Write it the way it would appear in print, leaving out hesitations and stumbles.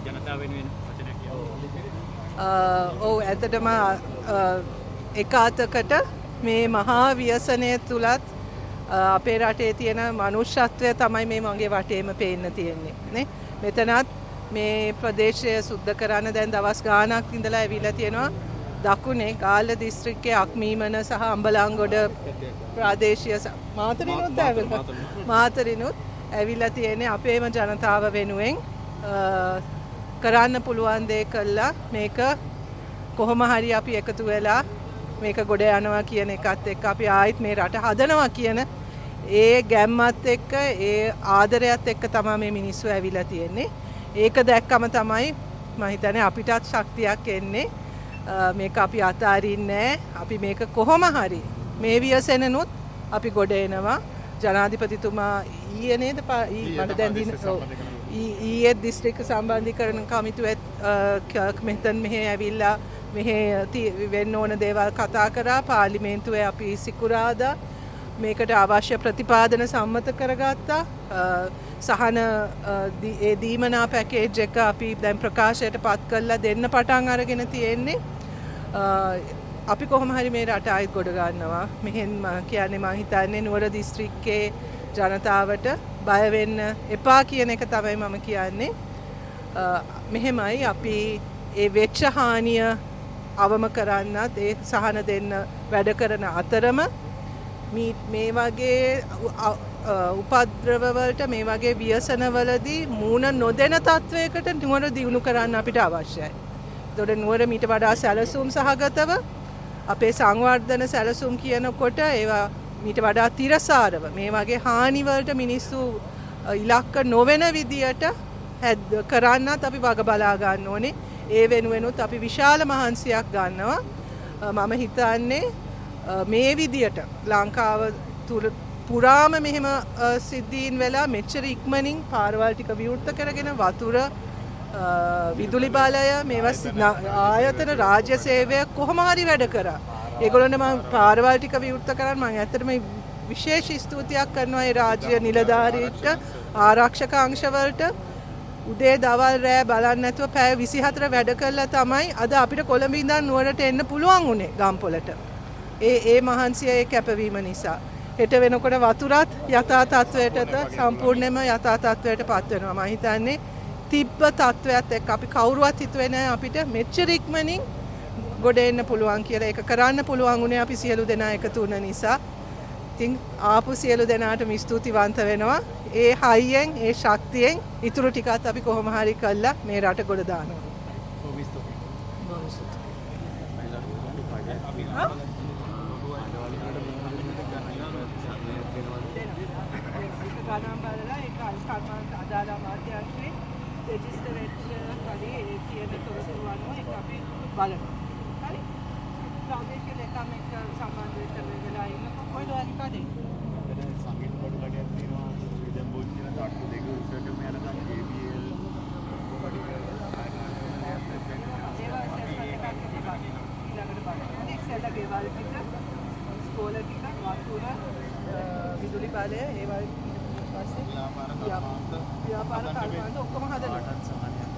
ජනතාව වෙනුවෙන් වචනයක් කියනවා. ඔව් ඇත්තටම එකාතකට මේ මහා ව්‍යසනය තුලත් අපේ රටේ තියෙන මනුෂ්‍යත්වය තමයි මේ මගේ වටේම පේන්න තියෙන්නේ නේ. මෙතනත් මේ ප්‍රදේශය සුද්ධ කරන්න දැන් දවස් ගාණක් ඉඳලා ඇවිල්ලා තියෙනවා. දකුණේ ගාල්ල දිස්ත්‍රික්කයේ අක්මීමන සහ අම්බලන්ගොඩ ප්‍රාදේශීය මාතරිනුත් ඇවිල්ලා තියෙන්නේ අපේම ජනතාව වෙනුවෙන් කරන්න පුළුවන් දේ කළා මේක කොහොම හරි අපි එකතු වෙලා මේක ගොඩ යනවා කියන එකත් එක්ක අපි ආයිත් මේ රට හදනවා කියන ඒ ගැම්මත් එක්ක ඒ ආදරයත් එක්ක තමයි මේ මිනිස්සු ඇවිල්ලා තියෙන්නේ. ඒක දැක්කම තමයි මම හිතන්නේ අපිටත් ශක්තියක් එන්නේ. මේක අපි අතාරින්නේ අපි මේක කොහොම හරි මේ ව්‍යසනනුත් අපි ගොඩ එනවා. ජනාධිපතිතුමා ඊයේ නේද මට දැන් ඊයේ දිස්ත්‍රික්ක සම්බන්ධීකරණ කමිටුවෙත් මෙතන මෙහෙ ඇවිල්ලා මෙහෙ වෙන්න ඕන දේවල් කතා කරා. පාර්ලිමේන්තුවේ අපි සිකුරාදා මේකට අවශ්‍ය ප්‍රතිපාදන සම්මත කරගත්තා. සහන ඒ දීමනා පැකේජ් එක අපි දැන් ප්‍රකාශයට පත් කරලා දෙන්න පටන් අරගෙන තියෙන්නේ. අපි කොහොම හරි මේ රට ආයෙත් ගොඩ ගන්නවා. මෙහෙන් කියන්නේ මම හිතන්නේ නුවර දිස්ත්‍රික්කයේ ජනතාවට බය වෙන්න එපා කියන එක තමයි මම කියන්නේ. මෙහෙමයි අපි ඒ වෙච්ච හානිය අවම කරන්නත් ඒ සහන දෙන්න වැඩ කරන අතරම මේ වගේ උපද්‍රවවලට මේ වගේ ව්‍යසනවලදී මූණ නොදෙන තත්වයකට නුවර දියුණු කරන්න අපිට අවශ්‍යයි. ඒතකොට නුවර මීට වඩා සැලසුම් සහගතව අපේ සංවර්ධන සැලසුම් කියනකොට ඒවා මීට වඩා තිරසාරව මේ වගේ හානි වලට මිනිස්සු ඉලක්ක නොවන විදියට කරන්නත් අපි වග බලා ගන්න ඕනේ. ඒ වෙනුවෙනුත් අපි විශාල මහන්සියක් ගන්නවා. මම හිතන්නේ මේ විදියට ලංකාව තුල පුරාම මෙහෙම සිද්ධීන් වෙලා මෙච්චර ඉක්මනින් පාරවල් ටික විවෘත කරගෙන වතුර විදුලි බලය මේවා ආයතන රාජ්‍ය සේවය කොහොම හරි වැඩ කරා. ඒගොල්ලන්ට මම පාරවල් ටික විවෘත කරන්න මම ඇත්තටම විශේෂ ස්තුතියක් කරනවා ඒ රාජ්‍ය නිලධාරීන්ට ආරක්ෂක අංශවලට. උදේ දවල් රෑ බලන්න නැතුව පැය 24 වැඩ කළා තමයි අද අපිට කොළඹ ඉඳන් නුවරට එන්න පුළුවන් උනේ ගම්පොලට. ඒ මහන්සිය ඒ කැපවීම නිසා. හෙට වෙනකොට වතුරත් යථා තත්වයටද සම්පූර්ණයෙන්ම යථා තත්වයට පත් වෙනවා. මම හිතන්නේ තිබ්බ තත්වයක් එක්ක අපි කවුරුවත් හිතුවේ නැහැ අපිට මෙච්චර ඉක්මනින් ගොඩ එන්න පුළුවන් කියලා. ඒක කරන්න පුළුවන් උනේ අපි සියලු දෙනා එකතු වුණ නිසා. ඉතින් ආපු සියලු දෙනාටම ස්තුතිවන්ත වෙනවා. ඒ හයියෙන් ඒ ශක්තියෙන් ඉතුරු ටිකත් අපි කොහොම හරි කළා මේ රට ගොඩ දානවා. ගණන් බලලා ඒක අල්කර්මාන්ත අදාළ අමාත්‍යාංශයේ රෙජිස්ටර් වෙච්ච කඩේ ඒ කියන තොරතුරු අනුව ඒක අපි බලනවා. හරි? ප්‍රාදේශීය ලේකම් එක්ක සම්බන්ධ වෙච්ච වෙලා ඉන්නකොට කොයිද අනිත් කඩේ? සංගීත කොට කඩයක් තියෙනවා. විදම් බෝඩ් කියන තාක්කු දෙක උසට මෙයාලා ගන්න ABL ඊළඟට බලන්න. ඉස්සෙල්ලා ගෙවල් ටික, ස්කෝල ටික, වතුර, විදුලි බලය ඒවා පස්සේ ව්‍යාපාර කර්මාන්ත ඔක්කොම හදනවා.